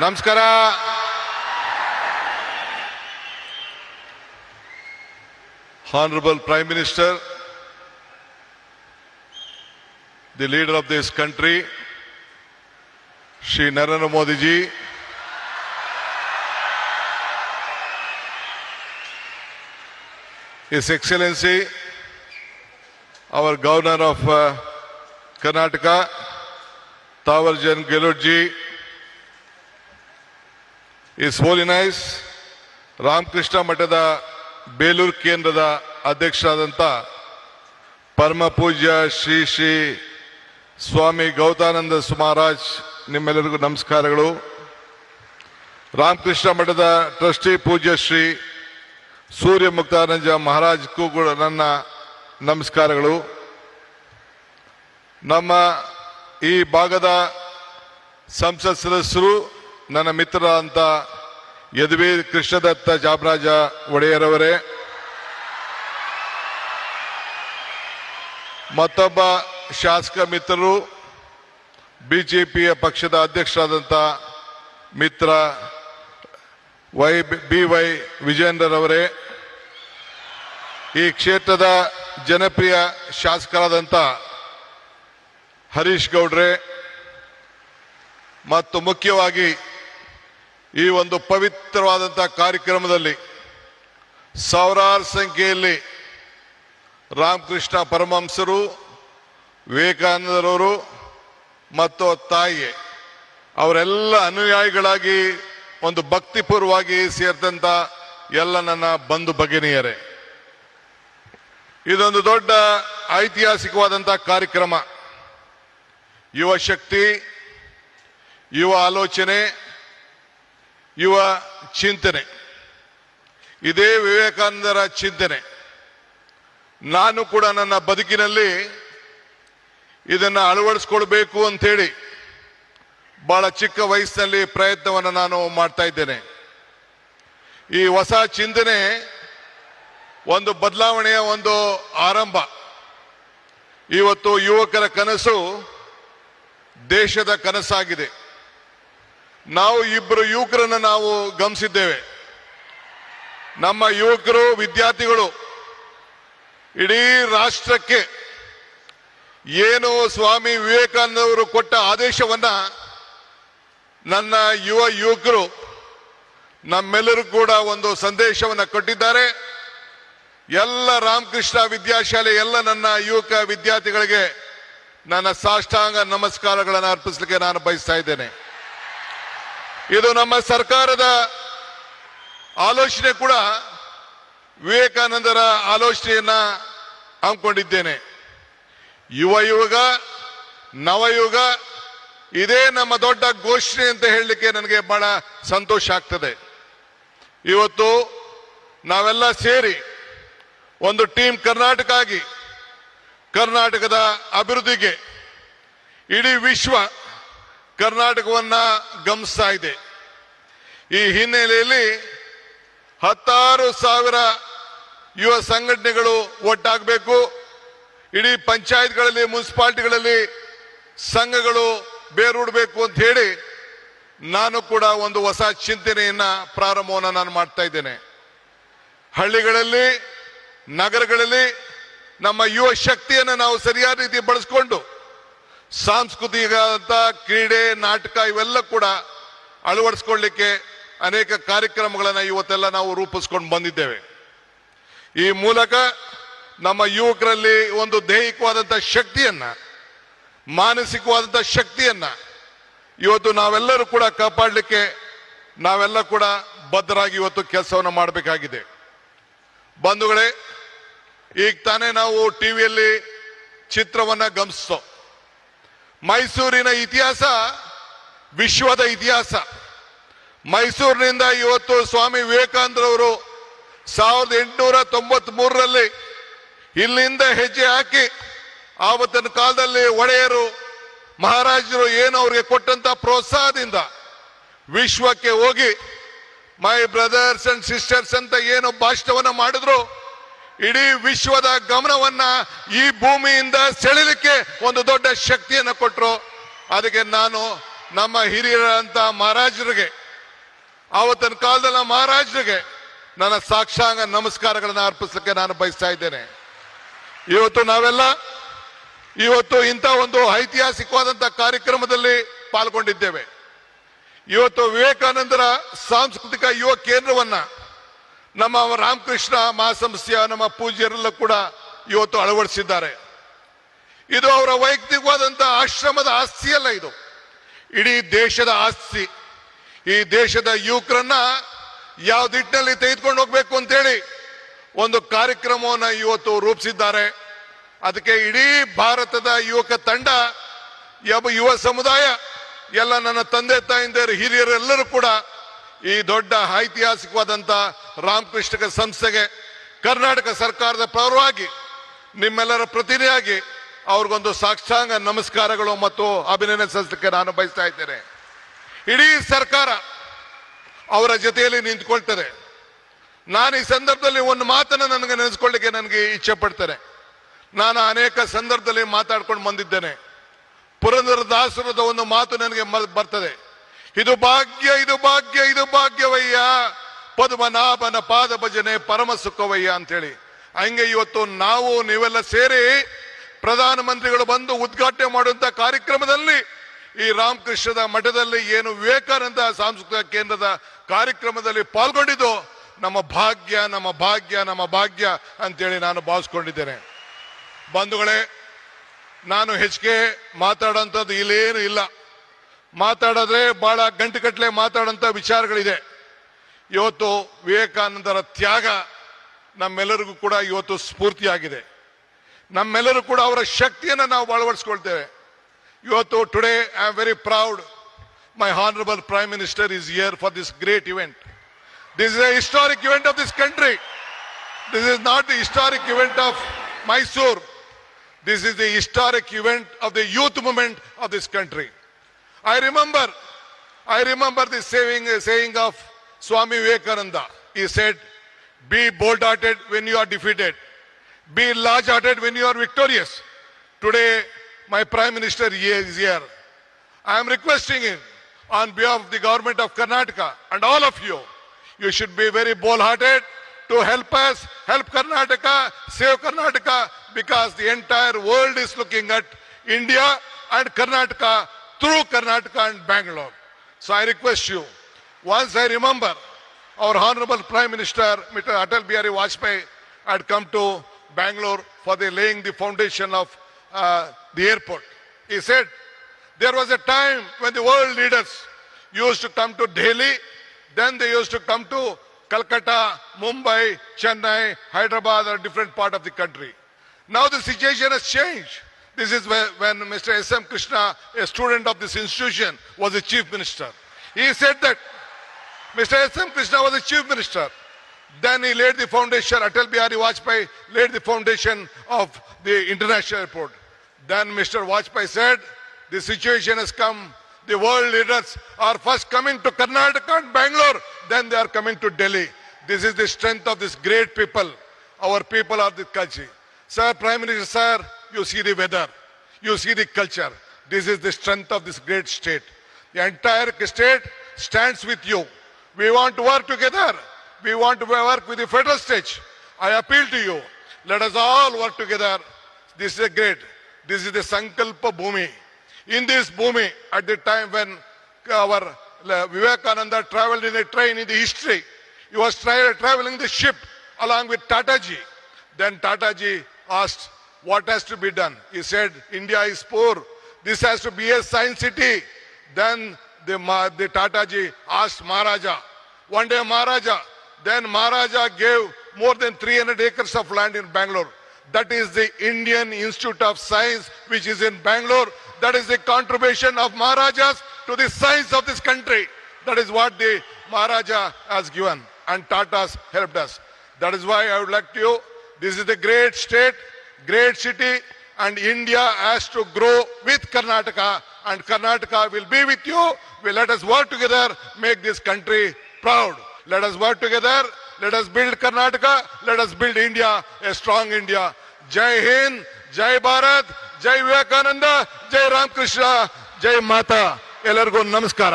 ನಮಸ್ಕಾರ. Honorable Prime Minister, the leader of this country, Shri Narendra Modi ji, His Excellency, our Governor of Karnataka, Thawarchand Gehlot ji, His Holiness Ramakrishna ಮಠದ ಬೇಲೂರು ಕೇಂದ್ರದ ಅಧ್ಯಕ್ಷರಾದಂಥ ಪರಮ ಪೂಜ್ಯ ಶ್ರೀ ಶ್ರೀ ಸ್ವಾಮಿ ಗೌತಾನಂದ ಮಹಾರಾಜ್, ನಿಮ್ಮೆಲ್ಲರಿಗೂ ನಮಸ್ಕಾರಗಳು. ರಾಮಕೃಷ್ಣ ಮಠದ ಟ್ರಸ್ಟಿ ಪೂಜ್ಯ ಶ್ರೀ ಸೂರ್ಯ ಮುಕ್ತಾನಂದ ಮಹಾರಾಜ್ಗೂ ಕೂಡ ನನ್ನ ನಮಸ್ಕಾರಗಳು. ನಮ್ಮ ಈ ಭಾಗದ ಸಂಸತ್ ಸದಸ್ಯರು, ನನ್ನ ಮಿತ್ರರಾದಂಥ ಯದುವೀರ್ ಕೃಷ್ಣದತ್ತ ಚಾಮರಾಜ ಒಡೆಯರವರೇ, ಮತ್ತೊಬ್ಬ ಶಾಸಕ ಮಿತ್ರರು, ಬಿಜೆಪಿಯ ಪಕ್ಷದ ಅಧ್ಯಕ್ಷರಾದಂಥ ಮಿತ್ರ BY ವಿಜೇಂದ್ರರವರೇ, ಈ ಕ್ಷೇತ್ರದ ಜನಪ್ರಿಯ ಶಾಸಕರಾದಂಥ ಹರೀಶ್ ಗೌಡ್ರೆ, ಮತ್ತು ಮುಖ್ಯವಾಗಿ ಈ ಒಂದು ಪವಿತ್ರವಾದಂಥ ಕಾರ್ಯಕ್ರಮದಲ್ಲಿ ಸಾವಿರಾರು ಸಂಖ್ಯೆಯಲ್ಲಿ ರಾಮಕೃಷ್ಣ ಪರಮಹಂಸರು, ವಿವೇಕಾನಂದರವರು ಮತ್ತು ತಾಯಿ ಅವರೆಲ್ಲ ಅನುಯಾಯಿಗಳಾಗಿ ಒಂದು ಭಕ್ತಿಪೂರ್ವವಾಗಿ ಸೇರಿದಂಥ ಎಲ್ಲ ನನ್ನ ಬಂಧು ಭಗಿನಿಯರೇ, ಇದೊಂದು ದೊಡ್ಡ ಐತಿಹಾಸಿಕವಾದಂಥ ಕಾರ್ಯಕ್ರಮ. ಯುವ ಶಕ್ತಿ, ಯುವ ಆಲೋಚನೆ, ಯುವ ಚಿಂತನೆ, ಇದೇ ವಿವೇಕಾನಂದರ ಚಿಂತನೆ. ನಾನು ಕೂಡ ನನ್ನ ಬದುಕಿನಲ್ಲಿ ಇದನ್ನು ಅಳವಡಿಸ್ಕೊಳ್ಬೇಕು ಅಂತೇಳಿ ಬಹಳ ಚಿಕ್ಕ ವಯಸ್ಸಿನಲ್ಲಿ ಪ್ರಯತ್ನವನ್ನು ನಾನು ಮಾಡ್ತಾ ಇದ್ದೇನೆ. ಈ ಹೊಸ ಚಿಂತನೆ ಒಂದು ಬದಲಾವಣೆಯ ಒಂದು ಆರಂಭ. ಇವತ್ತು ಯುವಕರ ಕನಸು ದೇಶದ ಕನಸಾಗಿದೆ. ನಾವು ಇಬ್ಬರು ಯುವಕರನ್ನು ನಾವು ಗಮನಿಸಿದ್ದೇವೆ. ನಮ್ಮ ಯುವಕರು, ವಿದ್ಯಾರ್ಥಿಗಳು ಇಡೀ ರಾಷ್ಟ್ರಕ್ಕೆ ಏನು ಸ್ವಾಮಿ ವಿವೇಕಾನಂದವರು ಕೊಟ್ಟ ಆದೇಶವನ್ನ ನನ್ನ ಯುವಕರು ನಮ್ಮೆಲ್ಲರೂ ಕೂಡ ಒಂದು ಸಂದೇಶವನ್ನು ಕೊಟ್ಟಿದ್ದಾರೆ. ಎಲ್ಲ ರಾಮಕೃಷ್ಣ ವಿದ್ಯಾಶಾಲೆ ಎಲ್ಲ ನನ್ನ ಯುವಕ ವಿದ್ಯಾರ್ಥಿಗಳಿಗೆ ನನ್ನ ಸಾಷ್ಟಾಂಗ ನಮಸ್ಕಾರಗಳನ್ನು ಅರ್ಪಿಸಲಿಕ್ಕೆ ನಾನು ಬಯಸ್ತಾ ಇದ್ದೇನೆ. ಇದು ನಮ್ಮ ಸರ್ಕಾರದ ಆಲೋಚನೆ ಕೂಡ ವಿವೇಕಾನಂದರ ಆಲೋಚನೆಯನ್ನ ಹಮ್ಮಿಕೊಂಡಿದ್ದೇನೆ. ಯುಗ ನವಯುಗ, ಇದೇ ನಮ್ಮ ದೊಡ್ಡ ಘೋಷಣೆ ಅಂತ ಹೇಳಲಿಕ್ಕೆ ನನಗೆ ಬಹಳ ಸಂತೋಷ ಆಗ್ತದೆ. ಇವತ್ತು ನಾವೆಲ್ಲ ಸೇರಿ ಒಂದು ಟೀಮ್ ಕರ್ನಾಟಕ ಆಗಿ ಕರ್ನಾಟಕದ ಅಭಿವೃದ್ಧಿಗೆ ಇಡೀ ವಿಶ್ವ ಕರ್ನಾಟಕವನ್ನ ಗಮನಿಸ್ತಾ ಇದೆ. ಈ ಹಿನ್ನೆಲೆಯಲ್ಲಿ 10,000 ಯುವ ಸಂಘಟನೆಗಳು ಒಟ್ಟಾಗಬೇಕು. ಇಡೀ ಪಂಚಾಯತ್ಗಳಲ್ಲಿ, ಮುನ್ಸಿಪಾಲಿಟಿಗಳಲ್ಲಿ ಸಂಘಗಳು ಬೇರೂಡಬೇಕು ಅಂತ ಹೇಳಿ ನಾನು ಕೂಡ ಒಂದು ಹೊಸ ಚಿಂತನೆಯನ್ನ ಪ್ರಾರಂಭವನ್ನು ನಾನು ಮಾಡ್ತಾ ಇದ್ದೇನೆ. ಹಳ್ಳಿಗಳಲ್ಲಿ, ನಗರಗಳಲ್ಲಿ ನಮ್ಮ ಯುವ ಶಕ್ತಿಯನ್ನು ನಾವು ಸರಿಯಾದ ರೀತಿ ಬಳಸ್ಕೊಂಡು ಸಾಂಸ್ಕೃತಿಕ ಕ್ರೀಡೆ, ನಾಟಕ ಇವೆಲ್ಲ ಕೂಡ ಅಳವಡಿಸ್ಕೊಳ್ಳಿಕ್ಕೆ ಅನೇಕ ಕಾರ್ಯಕ್ರಮಗಳನ್ನು ಇವತ್ತೆಲ್ಲ ನಾವು ರೂಪಿಸ್ಕೊಂಡು ಬಂದಿದ್ದೇವೆ. ಈ ಮೂಲಕ ನಮ್ಮ ಯುವಕರಲ್ಲಿ ಒಂದು ದೈಹಿಕವಾದಂಥ ಶಕ್ತಿಯನ್ನ, ಮಾನಸಿಕವಾದಂಥ ಶಕ್ತಿಯನ್ನ ಇವತ್ತು ನಾವೆಲ್ಲರೂ ಕೂಡ ಕಾಪಾಡಲಿಕ್ಕೆ ನಾವೆಲ್ಲ ಕೂಡ ಬದ್ಧರಾಗಿ ಇವತ್ತು ಕೆಲಸವನ್ನು ಮಾಡಬೇಕಾಗಿದೆ. ಬಂಧುಗಳೇ, ಈಗ ತಾನೇ ನಾವು ಟಿವಿಯಲ್ಲಿ ಚಿತ್ರವನ್ನ ಗಮನಿಸ್ತೋ. ಮೈಸೂರಿನ ಇತಿಹಾಸ ವಿಶ್ವದ ಇತಿಹಾಸ. ಮೈಸೂರಿನಿಂದ ಇವತ್ತು ಸ್ವಾಮಿ ವಿವೇಕಾನಂದರವರು 1893ರಲ್ಲಿ ಇಲ್ಲಿಂದ ಹೆಜ್ಜೆ ಹಾಕಿ ಆವತ್ತಿನ ಕಾಲದಲ್ಲಿ ಒಡೆಯರು, ಮಹಾರಾಜರು ಏನು ಅವರಿಗೆ ಕೊಟ್ಟಂತ ಪ್ರೋತ್ಸಾಹದಿಂದ ವಿಶ್ವಕ್ಕೆ ಹೋಗಿ ಮೈ ಬ್ರದರ್ಸ್ ಅಂಡ್ ಸಿಸ್ಟರ್ಸ್ ಅಂತ ಏನು ಭಾಷಣವನ್ನ ಮಾಡಿದ್ರು, ಇಡೀ ವಿಶ್ವದ ಗಮನವನ್ನ ಈ ಭೂಮಿಯಿಂದ ಸೆಳೆಯಲಿಕ್ಕೆ ಒಂದು ದೊಡ್ಡ ಶಕ್ತಿಯನ್ನು ಕೊಟ್ಟರು. ಅದಕ್ಕೆ ನಾನು ನಮ್ಮ ಹಿರಿಯರಂತ ಮಹಾರಾಜರಿಗೆ, ಆವತ್ತಿನ ಕಾಲದಲ್ಲಿ ಮಹಾರಾಜರಿಗೆ ನನ್ನ ಸಾಕ್ಷಾಂಗ ನಮಸ್ಕಾರಗಳನ್ನು ಅರ್ಪಿಸಲಿಕ್ಕೆ ನಾನು ಬಯಸ್ತಾ ಇದ್ದೇನೆ. ಇವತ್ತು ನಾವೆಲ್ಲ ಇಂಥ ಒಂದು ಐತಿಹಾಸಿಕವಾದಂತಹ ಕಾರ್ಯಕ್ರಮದಲ್ಲಿ ಪಾಲ್ಗೊಂಡಿದ್ದೇವೆ. ಇವತ್ತು ವಿವೇಕಾನಂದರ ಸಾಂಸ್ಕೃತಿಕ ಯುವ ಕೇಂದ್ರವನ್ನ ನಮ್ಮ ರಾಮಕೃಷ್ಣ ಮಹಾಸಂಸ್ಥೆಯ ನಮ್ಮ ಪೂಜ್ಯರೆಲ್ಲ ಕೂಡ ಇವತ್ತು ಅಳವಡಿಸಿದ್ದಾರೆ. ಇದು ಅವರ ವೈಯಕ್ತಿಕವಾದಂತಹ ಆಶ್ರಮದ ಆಸ್ತಿಯಲ್ಲ, ಇದು ಇಡೀ ದೇಶದ ಆಸ್ತಿ. ಈ ದೇಶದ ಯುವಕರನ್ನ ಯಾವ ದಿಟ್ಟಿನಲ್ಲಿ ತೆಗೆದುಕೊಂಡು ಹೋಗ್ಬೇಕು ಅಂತೇಳಿ ಒಂದು ಕಾರ್ಯಕ್ರಮವನ್ನ ಇವತ್ತು ರೂಪಿಸಿದ್ದಾರೆ. ಅದಕ್ಕೆ ಇಡೀ ಭಾರತದ ಯುವಕ ತಂಡ, ಯುವ ಸಮುದಾಯ, ಎಲ್ಲ ನನ್ನ ತಂದೆ ತಾಯಿಂದಿರು, ಹಿರಿಯರೆಲ್ಲರೂ ಕೂಡ ಈ ದೊಡ್ಡ ಐತಿಹಾಸಿಕವಾದಂತ ರಾಮಕೃಷ್ಣ ಸಂಸ್ಥೆಗೆ ಕರ್ನಾಟಕ ಸರ್ಕಾರದ ಪರವಾಗಿ ನಿಮ್ಮೆಲ್ಲರ ಪ್ರತಿನಿಧಿಯಾಗಿ ಅವ್ರಿಗೊಂದು ಸಾಷ್ಟಾಂಗ ನಮಸ್ಕಾರಗಳು ಮತ್ತು ಅಭಿನಂದನೆ ಸಲ್ಲಿಸಲಿಕ್ಕೆ ನಾನು ಬಯಸ್ತಾ ಇದ್ದೇನೆ. ಇಡೀ ಸರ್ಕಾರ ಅವರ ಜೊತೆಯಲ್ಲಿ ನಿಂತ್ಕೊಳ್ತದೆ. ನಾನು ಈ ಸಂದರ್ಭದಲ್ಲಿ ಒಂದು ಮಾತನ್ನು ನನಗೆ ನೆನೆಸ್ಕೊಳ್ಳಿಕ್ಕೆ ನನಗೆ ಇಚ್ಛೆ ಪಡ್ತೇನೆ. ನಾನು ಅನೇಕ ಸಂದರ್ಭದಲ್ಲಿ ಮಾತಾಡ್ಕೊಂಡು ಬಂದಿದ್ದೇನೆ. ಪುರಂದರದಾಸರದ ಒಂದು ಮಾತು ನನಗೆ ಬರ್ತದೆ, ಇದು ಭಾಗ್ಯ, ಇದು ಭಾಗ್ಯ, ಇದು ಭಾಗ್ಯವಯ್ಯ, ಪದ್ಮನಾಭನ ಪಾದ ಭಜನೆ ಪರಮ ಸುಖವಯ್ಯ ಅಂತೇಳಿ. ಹಂಗೆ ಇವತ್ತು ನಾವು ನೀವೆಲ್ಲ ಸೇರಿ ಪ್ರಧಾನಮಂತ್ರಿಗಳು ಬಂದು ಉದ್ಘಾಟನೆ ಮಾಡುವಂತ ಕಾರ್ಯಕ್ರಮದಲ್ಲಿ ಈ ರಾಮಕೃಷ್ಣದ ಮಠದಲ್ಲಿ ಏನು ವಿವೇಕಾನಂದ ಸಾಂಸ್ಕೃತಿಕ ಕೇಂದ್ರದ ಕಾರ್ಯಕ್ರಮದಲ್ಲಿ ಪಾಲ್ಗೊಂಡಿದ್ದು ನಮ್ಮ ಭಾಗ್ಯ, ನಮ್ಮ ಭಾಗ್ಯ, ನಮ್ಮ ಭಾಗ್ಯ ಅಂತೇಳಿ ನಾನು ಭಾವಿಸ್ಕೊಂಡಿದ್ದೇನೆ. ಬಂಧುಗಳೇ, ನಾನು ಹೆಚ್ಚಿಗೆ ಮಾತಾಡೋಂಥದ್ದು ಇಲ್ಲೇನು ಇಲ್ಲ. ಮಾತಾಡಿದ್ರೆ ಬಹಳ ಗಂಟೆಗಟ್ಟಲೆ ಮಾತಾಡೋಂಥ ವಿಚಾರಗಳಿದೆ. ಇವತ್ತು ವಿವೇಕಾನಂದರ ತ್ಯಾಗ ನಮ್ಮೆಲ್ಲರಿಗೂ ಕೂಡ ಇವತ್ತು ಸ್ಫೂರ್ತಿಯಾಗಿದೆ. ನಮ್ಮೆಲ್ಲರೂ ಕೂಡ ಅವರ ಶಕ್ತಿಯನ್ನು ನಾವು ಅಳವಡಿಸ್ಕೊಳ್ತೇವೆ. ಇವತ್ತು today I am very proud, my honourable prime minister is here for this great event. This is A historic event of this country. This is not the historic event of Mysore. This is the historic event of the youth movement of this country. I remember the saying of Swami Vivekananda. He said, be bold-hearted when you are defeated. Be large-hearted when you are victorious. Today, my Prime Minister is here. I am requesting him on behalf of the government of Karnataka and all of you, you should be very bold-hearted to help us, help Karnataka, save Karnataka, because the entire world is looking at India and Karnataka through Karnataka and Bangalore. So I request you, once I remember our Honorable Prime Minister, Mr. Atal Bihari Vajpayee, had come to Bangalore for the laying the foundation of the airport. He said, there was a time when the world leaders used to come to Delhi, then they used to come to Calcutta, Mumbai, Chennai, Hyderabad, or different part of the country. Now the situation has changed. This is when Mr. S.M. Krishna, a student of this institution, was the chief minister. He said that Mr. S.M. Krishna was the chief minister. Then he laid the foundation, Atal Bihari Vajpayee laid the foundation of the international airport. Then Mr. Vajpayee said, the situation has come. The world leaders are first coming to Karnataka and Bangalore, then they are coming to Delhi. This is the strength of this great people. Our people are the country. Sir, Prime Minister, sir, you see the weather, you see the culture. This is the strength of this great state. The entire state stands with you. We want to work together. We want to work with the federal state. I appeal to you. Let us all work together. This is great. This is the Sankalpa Bhumi. In this Bhumi, at the time when our Vivekananda traveled in a train in the history, he was traveling the ship along with Tataji. Then Tataji asked, what has to be done? He said, India is poor. This has to be a science city. Then the Tataji asked Maharaja. One day Maharaja gave more than 300 acres of land in Bangalore. That is the Indian Institute of Science, which is in Bangalore. That is the contribution of Maharajas to the science of this country. That is what the Maharaja has given, and Tatas helped us. That is why I would like to you, this is the great state, great city, and India has to grow with Karnataka, and Karnataka will be with you. Let us work together, make this country proud. Let us work together. Let us build Karnataka. Let us build India, a strong India. Jai Hind, Jai Bharat, Jai Vivekananda, Jai Ram Krishna, Jai Mata. ಎಲ್ಲರಿಗೂ ನಮಸ್ಕಾರ.